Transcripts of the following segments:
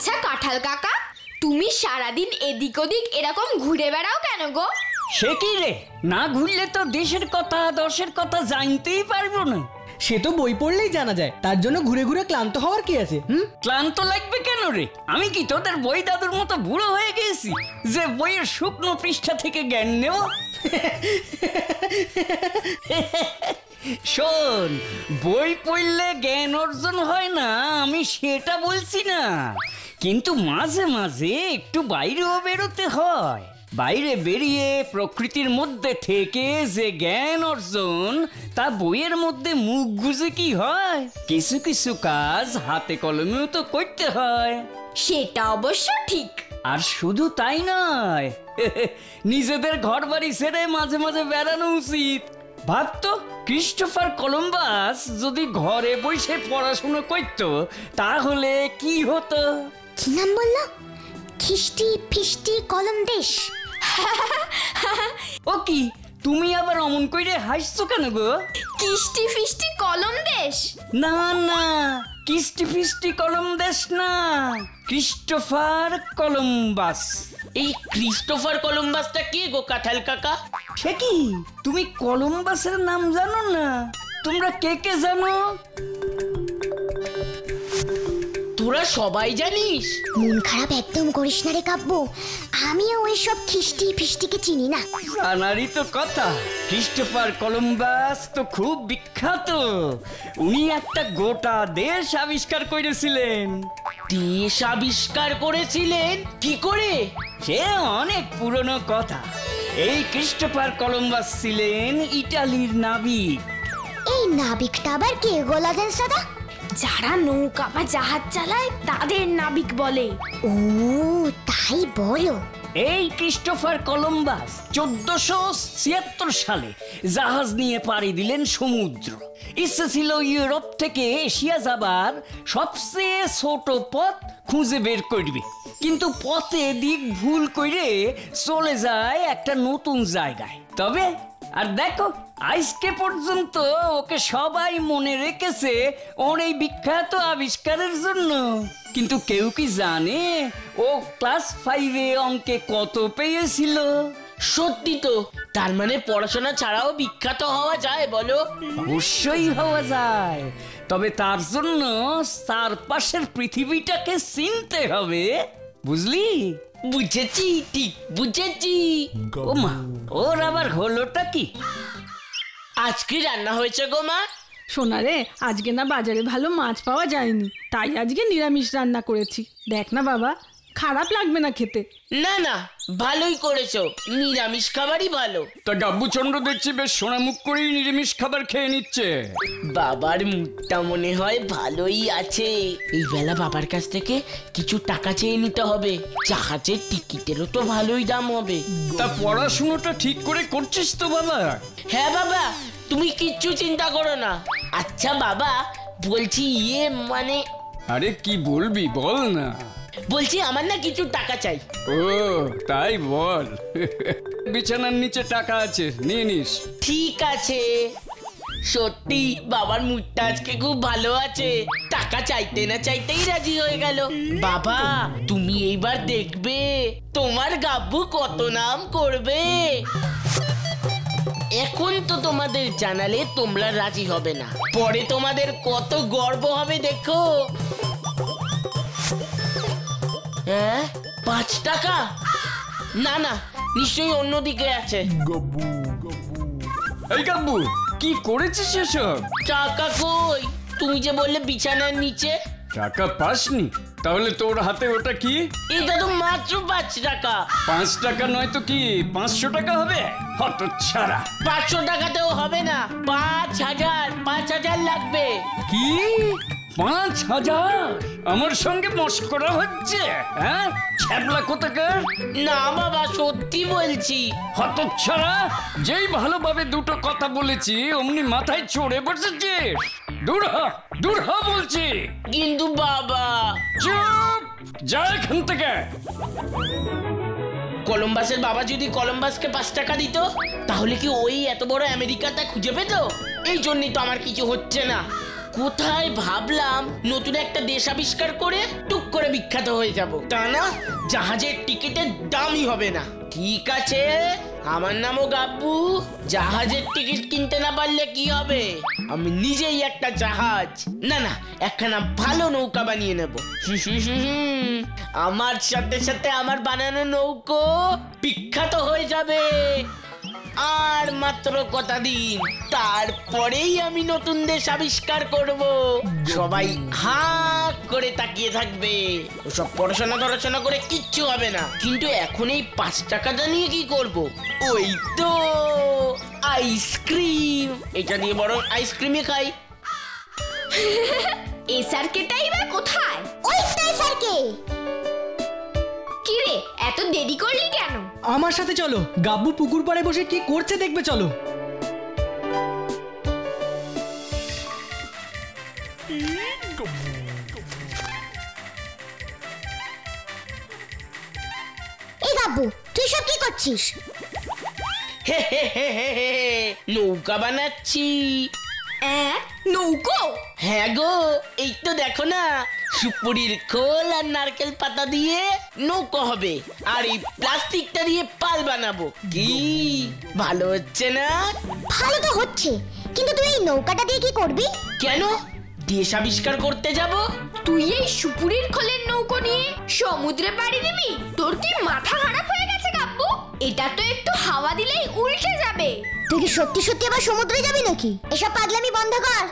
আচ্ছা কাঁঠাল কাকা, তুমি সারাদিন এদিক ওদিক এরকম ঘুরে বেড়াও কেন গো? সে কি রে, না ঘুরলে তো দেশের কথা দশের কথা জানতেই পারবো না। সে তো বই পড়লেই জানা যায়, তার জন্য ঘুরে ঘুরে ক্লান্ত হওয়ার কি আছে? ক্লান্ত লাগবে কেন রে? আমি কি তোদের বই দাদুর মতো বুড়ো হয়ে গেছি যে বইয়ের শুকনো পৃষ্ঠা থেকে জ্ঞান নেব? শোন, বই পড়লে জ্ঞান অর্জন হয় না আমি সেটা বলছি না, কিন্তু মাঝে মাঝে একটু বাইরেও বেরোতে হয়। বাইরে বেরিয়ে প্রকৃতির মধ্যে থেকে যে জ্ঞান অর্জন, তা বইয়ের মধ্যে মুখ গুজে কি হয়? কিছু কিছু কাজ হাতে কলমেও তো করতে হয়। সেটা অবশ্য ঠিক। আর শুধু তাই নয়, নিজেদের ঘর বাড়ি ছেড়ে মাঝে মাঝে বেড়ানো উচিত। ভাবতো ক্রিস্টোফার কলম্বাস যদি ঘরে বসে পড়াশোনা করতো তাহলে কি হতো? কি নাম বললো? খিস্টি ফিস্টি কলম দেশ। ও কি, তুমি আবার অমন কইরে হাসছো কেন গো? কিস্টি ফিস্টি কলম দেশ? না না, কিস্টি ফিস্টি কলম দেশ না, ক্রিস্টোফার কলম্বাস। এই ক্রিস্টোফার কলম্বাসটা কে গো কাঁঠাল কাকা? সে কি, তুমি কলম্বাসের নাম জানো না? তোমরা কে কে জানো? তোরা সবাই জানিস? মন খারাপ একদম করিস না রে কাব্য, আমিও ওইসব খিস্টি ফিস্টিকে চিনি না। জানারই তো কথা, ক্রিস্টোফার কলম্বাস তো খুব বিখ্যাত। উনি একটা গোটা দেশ আবিষ্কার করেছিলেন। দেশ আবিষ্কার করেছিলেন কি করে? সে অনেক পুরনো কথা। এই ক্রিস্টোফার কলম্বাস ছিলেন ইটালির নাবিক। এই নাবিকটা আবার কে গোলাদেন সাদা? যারা নৌকা বা জাহাজ চালায় তাদের নাবিক বলে। ও তাই বলো। এই ক্রিস্টোফার কলম্বাস 1476 সালে জাহাজ নিয়ে পাড়ি দিলেন সমুদ্র। ইচ্ছে ছিল ইউরোপ থেকে এশিয়া যাবার সবচেয়ে ছোট পথ খুঁজে বের করবে, কিন্তু পথে দিক ভুল করে চলে যায় একটা নতুন জায়গায়। তবে আর দেখো, আজকে পর্যন্ত ওকে সবাই মনে রেখেছে ওর এই বিখ্যাত আবিষ্কারের জন্য। কিন্তু কেউ কি জানে ও ক্লাস 5-এ অঙ্কে কত পেয়েছিল? সত্যি তো, তার মানে পড়াশোনা ছাড়াও বিখ্যাত হওয়া যায় বলো? অবশ্যই হওয়া যায়, তবে তার জন্য চারপাশের পৃথিবীটাকে চিনতে হবে, বুঝলি? বুঝেছি, ঠিক বুঝেছি। ও মা, ওর আবার হলোটা কি? আজকে রান্না হয়েছে গো মা? শোনা রে, আজকে না বাজারে ভালো মাছ পাওয়া যায়নি, তাই আজকে নিরামিষ রান্না করেছি। দেখ না বাবা, খারাপ লাগবে না খেতে। না না, ভালোই করেছো, নিরামিষ খাবারই ভালো। তা গাব্বুচন্দ্র দেখছি বেশ সোনামুখ করেই নিরামিষ খাবার খেয়ে নিচ্ছে। বাবার মুখটা মনে হয় ভালোই আছে। এই বেলা বাবার কাছ থেকে কিছু টাকা চেয়ে নিতে হবে, জাহাজের টিকিটেরও তো ভালোই দাম হবে। তা পড়াশুনোটা ঠিক করে করছিস তো বাবা? হ্যাঁ বাবা, তুমি কিচ্ছু চিন্তা করো না। আচ্ছা বাবা, বলছি মানে আরে কি বলবি বল না। বলছি আমার না কিছু টাকা চাই। ও তাই বল। বিছানার নিচে টাকা আছে, নিয়ে নিস। ঠিক আছে। সত্যি বাবার মুডটা আজকে খুব ভালো আছে, টাকা চাইতে না চাইতেই রাজি হয়ে গেল। বাবা তুমি এইবার দেখবে তোমার গাব্বু কত নাম করবে। এখন তো তোমাদের জানালে তোমরা রাজি হবে না, পরে তোমাদের কত গর্ব হবে দেখো। হ্যাঁ, 5 টাকা? না না, নিশ্চয়ই অন্যদিকে আছে। এই গাব্বু, কি করেছিস এসব? টাকা কই? তুমি যে বললে বিছানার নিচে। টাকা পাসনি? তাহলে তোর হাতে ওটা কি? এটা তো মাত্র 5 টাকা। 5 টাকা নয় তো কি 500 টাকা হবে? হতচ্ছাড়া। 500 টাকাতেও হবে না, 5,000 লাগবে। কি 5,000? আমার সঙ্গে মস্করা হচ্ছে? হ্যাঁ, ছ্যাবলা কোথাকার। না বাবা, সত্যি বলছি। হতচ্ছাড়া, যেই ভালোভাবে দুটো কথা বলেছি অমনি মাথায় চড়ে বসেছিস। দূর হ, দূর হ বলছি। কিন্তু বাবা। চুপ, যা এখান থেকে। কলম্বাসের বাবা যদি কলম্বাসকে 5 টাকা দিত, তাহলে কি ওই এত বড় আমেরিকাটা খুঁজে পেত? এই জন্যই তো আমার কিছু হচ্ছে না। কোথায় ভাবলাম নতুন একটা দেশ আবিষ্কার করে টুক করে বিখ্যাত হয়ে যাব, তা না, জাহাজের টিকিটের দামই হবে না। ঠিক আছে, আমার নামও গাব্বু। জাহাজের টিকিট কিনতে না পারলে কি হবে, আমি নিজেই একটা জাহাজ, না না, একখানা ভালো নৌকা বানিয়ে নেব। আমার সাথে সাথে আমার বানানো নৌকো বিখ্যাত হয়ে যাবে। আর মাত্র কটা দিন, তারপরেই আমি নতুন দেশ আবিষ্কার করব। সবাই হা করে তাকিয়ে থাকবে। ওসব পড়াশোনা করে কিচ্ছু হবে না। কিন্তু এখন এই 5 টাকাটা নিয়ে কি করব? ওই তো আইসক্রিম। এটা দিয়ে বরং আইসক্রিমই খাই। এসআরকেটাই বা কোথায়? ওই তো স্যারকে। কি রে, এত দেরি করলি কেন? আমার সাথে চলো, গাব্বু পুকুর পাড়ে বসে কি করছে দেখবে, চলো। এই গাব্বু, তুই সব কি করছিস? হে হে হে হে হে, নৌকা বানাচ্ছি। নৌকো? হ্যাঁ গো, এই তো দেখো না, সুপুরির খোল আর নারকেল পাতা দিয়ে নৌকো হবে, আর এই প্লাস্টিকটা দিয়ে পাল বানাবো। কি ভালো হচ্ছে না? ভালো তো হচ্ছে, কিন্তু তুই এই নৌকাটা দিয়ে কি করবি? কেন? দেশ আবিষ্কার করতে যাব। তুই এই সুপুরির খোলের নৌকো নিয়ে সমুদ্রে পাড়ি দিবি? তোর কি মাথা খারাপ হয়ে গেছে গাব্বু? এটা তো একটু হাওয়া দিলেই উল্টে যাবে। তুই কি সত্যি সত্যি আবার সমুদ্রে যাবি নাকি? এসব পাগলামি বন্ধ কর।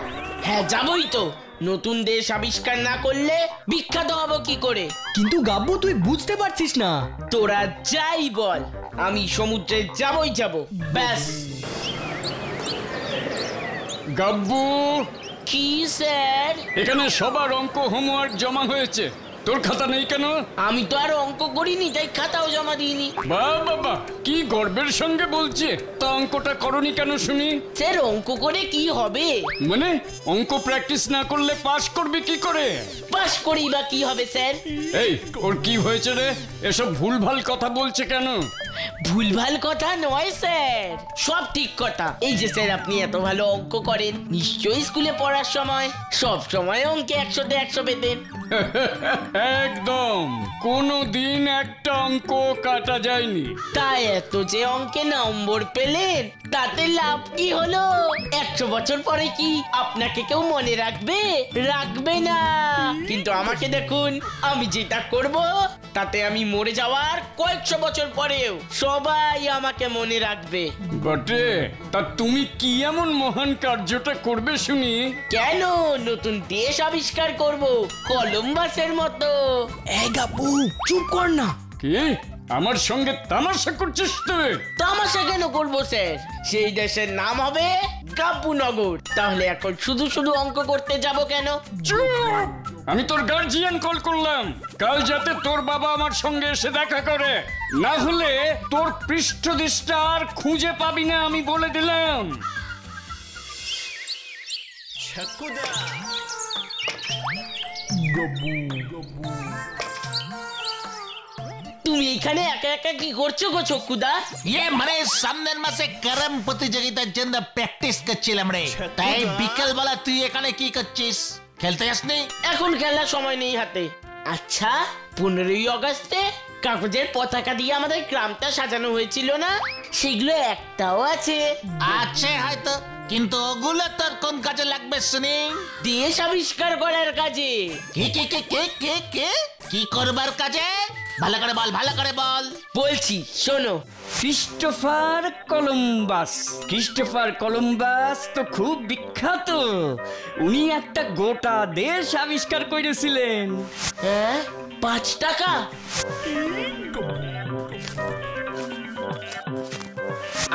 হ্যাঁ, যাবই তো। নতুন দেশ আবিষ্কার না করলে বিখ্যাত হব কি করে? কিন্তু গাব্বু, তুই বুঝতে পারছিস না। তোরা যাই বল, আমি সমুদ্রে যাবই যাব, ব্যাস। গাব্বু, কি স্যার? এখানে সবার অঙ্ক হোমওয়ার্ক জমা হয়েছে, তোর খাতা নেই কেন? আমি তো আর অঙ্ক করিনি, তাই খাতাও জমা দিইনি। বাবা, কি গর্বের সঙ্গে বলছে। তা অঙ্কটা করনি কেন শুনি? স্যার, অঙ্ক করে কি হবে? মানে অঙ্ক প্র্যাকটিস না করলে পাস করবি কি করে? পাস করেই বা কি হবে স্যার? এই, ওর কি হয়েছে রে? এসব ভুলভাল কথা বলছে কেন? ভুলভাল কথা নয় স্যার, সব ঠিক কথা। এই যে স্যার, আপনি এত ভালো অঙ্ক করেন, নিশ্চয়ই স্কুলে পড়ার সময় সব সময় অঙ্কে 100তে 100 পেতেন। একদম, কোনোদিন একটা অঙ্ক কাটা যায়নি। তাই এত যে অঙ্কে নম্বর পেলেন, তাতে লাভ কি হলো? 100 বছর পরে কি আপনাকে কেউ মনে রাখবে? রাখবে না। কিন্তু আমাকে দেখুন, আমি যেটা করব তাতে আমি মরে যাওয়ার কয়েকশো বছর পরেও সবাই আমাকে মনে রাখবে। বটে, তা তুমি কি এমন মহান কার্যটা করবে শুনি? কেন? নতুন দেশ আবিষ্কার করব, কলম্বাসের মতো। এই গাব্বু, চুপ কর না। কি আমার সঙ্গে তামাশা করছিস তুই? তামাশা কেন করবো স্যার? সেই দেশের নাম হবে গাব্বুনগর। তাহলে এখন শুধু শুধু অঙ্ক করতে যাব কেন? চুপ! আমি তোর গার্জিয়ান কল করলাম, কাল যাতে তোর বাবা আমার সঙ্গে এসে দেখা করে, না হলে তোর পৃষ্ঠদেশটা আর খুঁজে পাবি না, আমি বলে দিলাম। তুমি এখানে একা একা কি করছো গো চক্কুদা? মানে সামনের মাসে ক্যারাম প্রতিযোগিতার জন্য প্র্যাকটিস করছিলাম রে। তাই বিকেল বেলা তুই এখানে কি করছিস? খেলতে আসনি? এখন খেলার সময় নেই হাতে। আচ্ছা, 15ই আগস্টে কাগজের পতাকা দিয়ে আমাদের গ্রামটা সাজানো হয়েছিল না? সেগুলো একটাও আছে? আছে হয়তো, কিন্তু ওগুলো তোর কোন কাজে লাগবে শুনি? দেশ আবিষ্কার করার কাজে। কি কি কি কি কি কি কি করবার কাজে? ভালো করে বল, ভালো করে বল। বলছি, শোনো। Christopher Columbus. ক্রিস্টোফার কলম্বাস তো খুব বিখ্যাত। উনি একটা গোটা দেশ আবিষ্কার করেছিলেন। হ্যাঁ, 5 টাকা?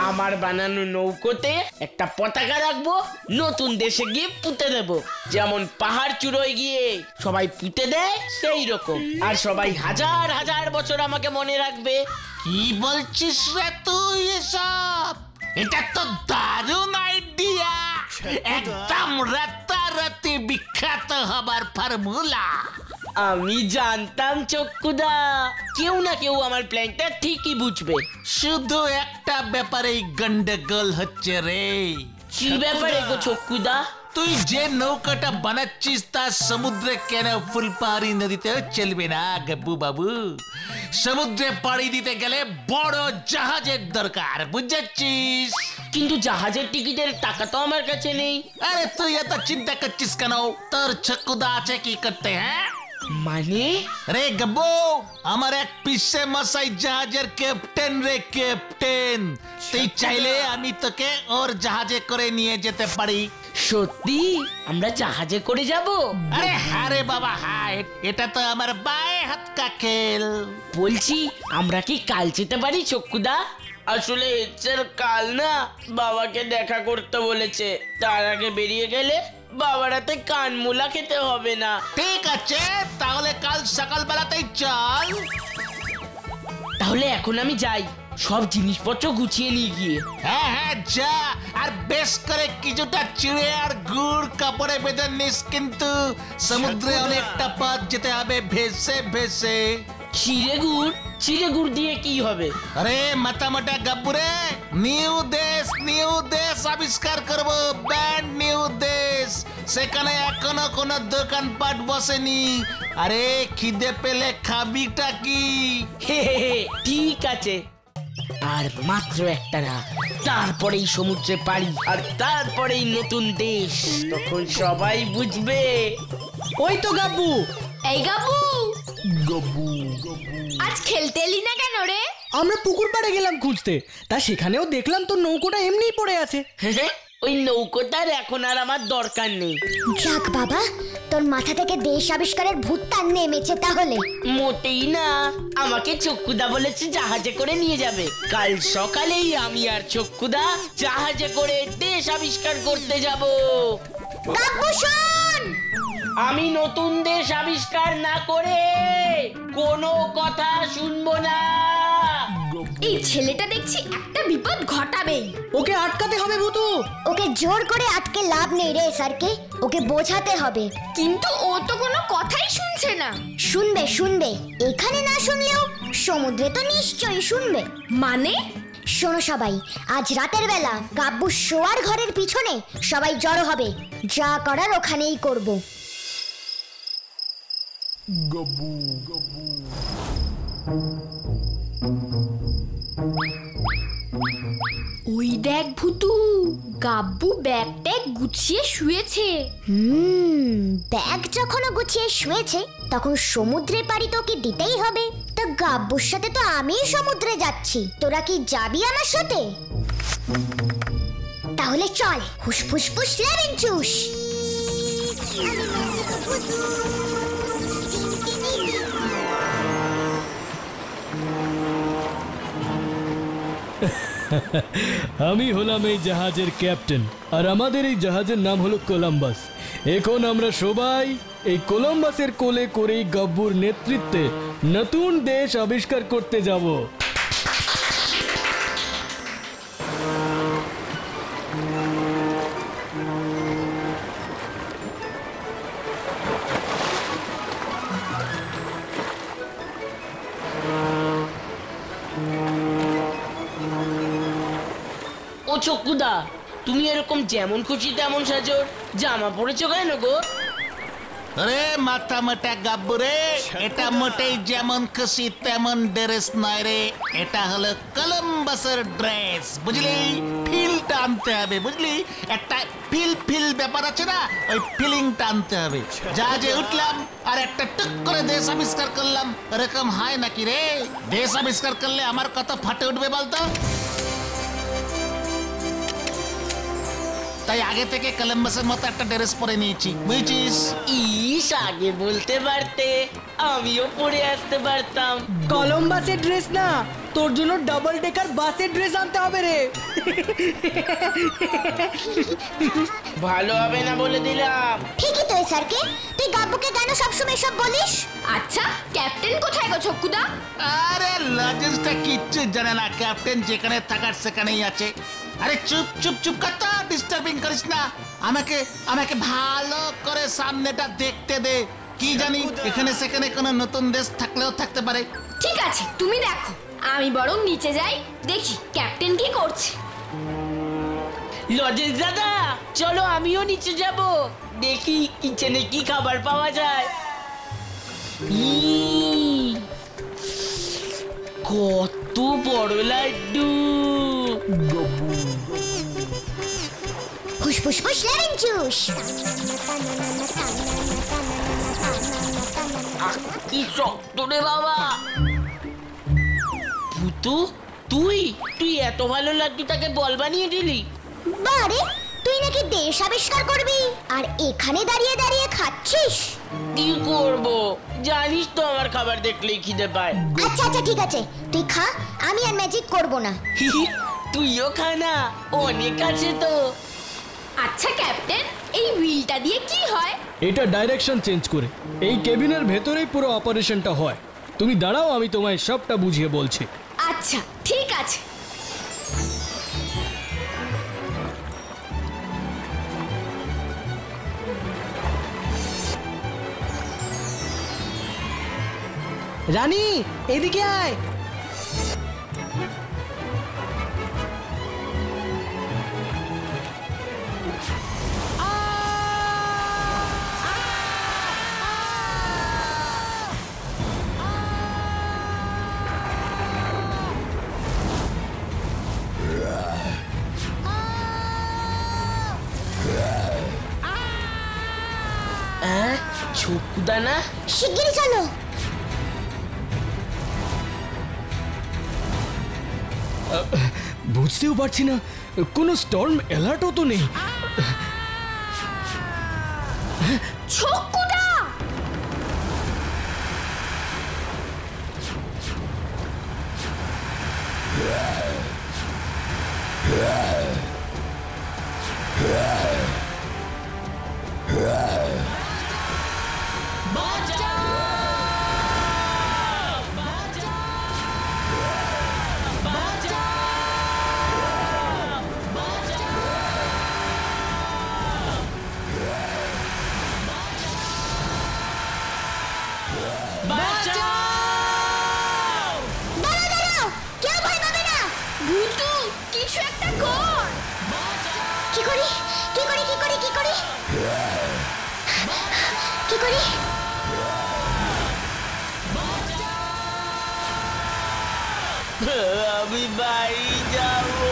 আমার বানানো নৌকোতে একটা পতাকা রাখবো, নতুন দেশে গিয়ে পুঁতে দেবো। যেমন পাহাড় চূড়োয় গিয়ে সবাই পুঁতে দেয়, সেই রকম। আর সবাই হাজার হাজার বছর আমাকে মনে রাখবে। কি বলছিস রে তুই এসব? এটা তো দারুণ আইডিয়া, একদম রাতারাতি বিখ্যাত হবার ফর্মুলা। আমি জানতাম চক্কুদা, কেউ না কেউ আমার প্ল্যানটা ঠিকই বুঝবে। শুধু একটা ব্যাপারেই গন্ডগোল হচ্ছে রে। কি ব্যাপারে গো চক্কুদা? তুই যে নৌকাটা বানাচ্ছিস তা সমুদ্রে কেন ফুলপাহাড়ি নদীতেও চলবে না গব্বু বাবু। সমুদ্রে পাড়ি দিতে গেলে বড় জাহাজের দরকার, বুঝেছিস? কিন্তু জাহাজের টিকিটের টাকা তো আমার কাছে নেই। আরে তুই এত চিন্তা করছিস কেন? তোর চক্কুদা আছে কি করতে, হ্যাঁ? মানে রে গব্বু, আমার এক পিসে মশাই জাহাজের ক্যাপ্টেন রে, ক্যাপ্টেন। তুই চাইলে আমি তোকে ওর জাহাজে করে নিয়ে যেতে পারি। সত্যি আমরা জাহাজে করে যাব? আরে হ্যাঁ রে বাবা, হ্যাঁ, এটা তো আমার বায়ে হাত কা খেল। বলছি আমরা কি কাল যেতে পারি চক্কুদা? আসলে স্যার কাল না বাবাকে দেখা করতে বলেছে, তার আগে বেরিয়ে গেলে বাবার হাতে কানমুলা খেতে হবে না। ঠিক আছে, তাহলে কাল সকালবেলাতেই চল। তাহলে এখন আমি যাই, সব জিনিসপত্র গুছিয়ে নিয়ে গিয়ে। হ্যাঁ হ্যাঁ যা, আর বেশ করে কিছুটা চিড়ে আর গুড় কাপড়ে বেঁধে নিস, কিন্তু সমুদ্রে অনেকটা পথ যেতে হবে ভেসে ভেসে। চিড়ে গুড় দিয়ে কি হবে? আরে মাথা মোটা গাব্বুরে, নিউ দেশ আবিষ্কার করব, ব্র্যান্ড নিউ দেশ। সেখানে এখনো কোনো দোকানপাট বসেনি। আরে খিদে পেলে খাবিটা কি? ঠিক আছে, আর মাত্র একটা রাত, তারপরেই সমুদ্রে পাড়ি, আর তারপরেই নতুন দেশ। তখন সবাই বুঝবে। ওই তো গাব্বু। এই গাবু, আজ খেলতে এলি না কেন রে? আমরা পুকুর পাড়ে গেলাম খুঁজতে, তা সেখানেও দেখলাম তোর নৌকোটা এমনিই পড়ে আছে। ওই নৌকোটার এখন আর আমার দরকার নেই। যাক বাবা, তোর মাথা থেকে দেশ আবিষ্কারের ভূতটা নেমেছে তাহলে। মোটেই না, আমাকে চক্কুদা বলেছে জাহাজে করে নিয়ে যাবে। কাল সকালেই আমি আর চক্কুদা জাহাজে করে দেশ আবিষ্কার করতে যাব। গাব্বু শোন, আমি নতুন দেশ আবিষ্কার না করে কোনো কথা শুনবো না। এই ছেলেটা দেখছি একটা বিপদ ঘটাবেই। ওকে আটকাতে হবে ভূতু। ওকে জোর করে আটকে লাভ নেই রে স্যারকে, ওকে বোঝাতে হবে। কিন্তু ও তো কোনো কথাই শুনছে না। শুনবে, এখানে না শুনলেও সমুদ্রে তো নিশ্চয়ই শুনবে। মানে? শোনো সবাই, আজ রাতের বেলা গাব্বু শোয়ার ঘরের পিছনে সবাই জড়ো হবে, যা করার ওখানেই করব। ওই দেখ ভুতু, গাব্বু ব্যাগ ট্যাগ গুছিয়ে শুয়েছে। ব্যাগ যখন গুছিয়ে শুয়েছে, তখন সমুদ্রে পাড়ি তো ওকে দিতেই হবে। তা গাব্বুর সাথে তো আমি সমুদ্রে যাচ্ছি, তোরা কি যাবি আমার সাথে? তাহলে চল, হুস ফুস ফুস লেমন জুস। আমি হলাম এই জাহাজের ক্যাপ্টেন, আর আমাদের এই জাহাজের নাম হলো কলম্বাস। এখন আমরা সবাই এই কলম্বাসের কোলে করেই গাব্বুর নেতৃত্বে নতুন দেশ আবিষ্কার করতে যাব। ও চক্কুদা, তুমি এরকম যেমন খুশি তেমন সাজো, জামা পরেছো কেন গো? আরে মাথা মোটা গাব্বুরে, এটা মোটেই যেমন খুশি তেমন ড্রেস নয় রে, এটা হলো কলম্বাসের ড্রেস, বুঝলি? ফিলটা আনতে হবে, বুঝলি? একটা ফিল ব্যাপার আছে না, ওই ফিলিংটা আনতে হবে। জাহাজে উঠলাম আর একটা টুক করে দেশ আবিষ্কার করলাম, এরকম হয় নাকি রে? দেশ আবিষ্কার করলে আমার কত ফাটে উঠবে বলতো? তাই আগে থেকে কলম্বাসের মতো একটা ড্রেস পরে নিয়েছি, বুঝছিস? ইস, আগে বলতে পারতে, আমিও পরে আসতে পারতাম। কলম্বাসের ড্রেস না, তোর জন্য ডাবল ডেকার বাসের ড্রেস আনতে হবে রে। ভালো হবে না বলে দিলাম। ঠিকই তো স্যারকে, তুই গাব্বুকে কেন সবসময় সব বলিস? আচ্ছা, ক্যাপ্টেন কোথায় গো চক্কুদা? আরে লজেন্সটা কিচ্ছু জানে না, ক্যাপ্টেন যেখানে থাকার সেখানেই আছে। আরে চুপ চুপ চুপ কথা, ডিস্টার্বিং করিস না আমাকে। আমাকে ভালো করে সামনেটা দেখতে দে, কি জানি এখানে সেখানে কোনো নতুন দেশ থাকলেও থাকতে পারে। ঠিক আছে, তুমি দেখো, আমি বরং নিচে যাই, দেখি ক্যাপ্টেন কি করছে। লজেন্স দাদা, চলো আমিও নিচে যাব, দেখি কিচেনে কি খাবার পাওয়া যায়। কত বড় লাড্ডু! ফুসফুস ফুস লেমন জুস। কি শক্ত রে বাবা! ভূতু, তুই এত ভালো লাড্ডু তাকে বল বানিয়ে দিলি? বারে, তুই নাকি দেশ আবিষ্কার করবি আর এখানে দাঁড়িয়ে দাঁড়িয়ে খাচ্ছিস? কি করব, জানিস তো আমার খাবার দেখলেই খিদে পায়। আচ্ছা আচ্ছা ঠিক আছে, তুই খা, আমি আর ম্যাজিক করব না। তুইও খা না, অনেক আছে তো। আচ্ছা ক্যাপ্টেন, এই হুইলটা দিয়ে কি হয়? এটা ডাইরেকশন চেঞ্জ করে এই কেবিনের ভেতরেই পুরো অপারেশনটা হয়। তুমি দাঁড়াও, আমি তোমায় সবটা বুঝিয়ে বলছি। আচ্ছা ঠিক আছে। রানী, এদিকে আয়। ছোকুদানা, শিগগিরই চলো। বুঝতেও পারছি না, কোনো স্টর্ম অ্যালার্টও তো নেই। ছোকুদা! দাঁড়াও, কেউ ভয় পাবে না। ভূতু, কিছু একটা কর। কি করি কি করি কি করি কি করি কি করি? আমি বাড়ি যাবো।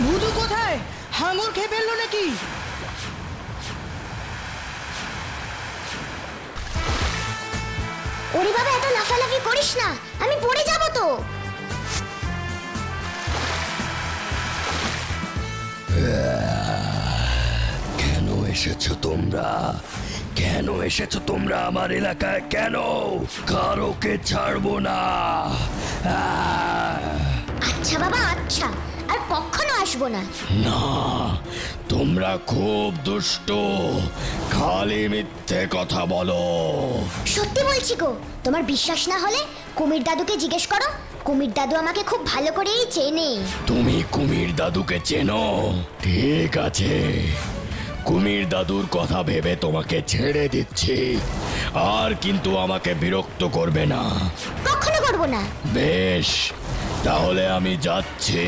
ভূতু কোথায়? হাঙর খেয়ে ফেললো নাকি? ওরে বাবা, এত লাফালাফি করিস না, আমি পড়ে যাব তো। কেন এসেছো তোমরা? কেন এসেছো তোমরা আমার এলাকায়? কেন? কারোকে ছাড়বো না। আচ্ছা বাবা, আচ্ছা, আর কখনো আসবো না। না, তোমরা খুব দুষ্ট, খালি মিথ্যে কথা বলো। সত্যি বলছি গো, তোমার বিশ্বাস না হলে কুমির দাদুকে জিজ্ঞেস করো। কুমির দাদু আমাকে খুব ভালো করেই চেনে। তুমি কুমির দাদুকে চেনো? ঠিক আছে, কুমির দাদুর কথা ভেবে তোমাকে ছেড়ে দিচ্ছি, আর কিন্তু আমাকে বিরক্ত করবে না। কখনো করবো না। বেশ, তাহলে আমি যাচ্ছি।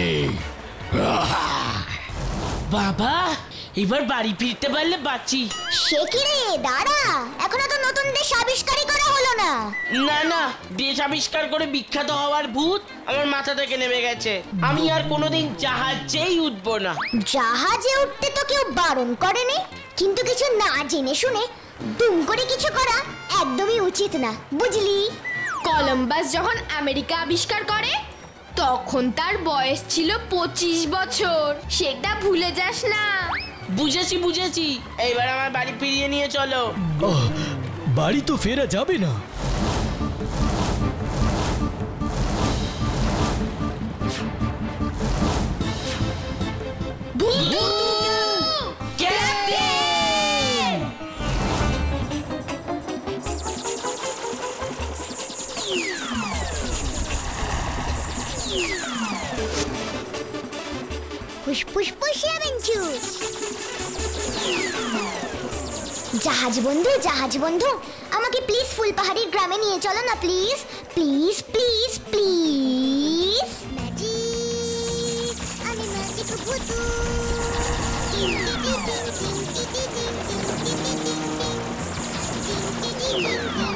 বাবা, এবার বাড়ি ফিরতে পারলে বাঁচি। সে কি রে, দাঁড়া, এখনো তো নতুন দেশ আবিষ্কারই করা হলো না। না না, দেশ আবিষ্কার করে বিখ্যাত হওয়ার ভূত আমার মাথা থেকে নেমে গেছে। আমি আর কোনোদিন জাহাজেই উঠবো না। জাহাজে উঠতে তো কেউ বারণ করেনি, কিন্তু কিছু না জেনে শুনে দুম করে কিছু করা একদমই উচিত না, বুঝলি? কলম্বাস যখন আমেরিকা আবিষ্কার করে তখন তার বয়স ছিল 25 বছর, সেটা ভুলে যাস না। বুঝেছি বুঝেছি, এইবার আমার বাড়ি ফিরিয়ে নিয়ে চলো। বাড়ি তো ফেরা যাবে না। ফুসফুসফুসিয়া বিঞ্চু। জাহাজ বন্ধু আমাকে প্লিজ ফুলপাহাড়ির গ্রামে নিয়ে চলো না, please please please please. Magic, আমি ম্যাজিক ভূতু। টিং টিং টিং টিং টিং টিং টিং টিং টিং টিং টিং টিং টিং টিং টিং।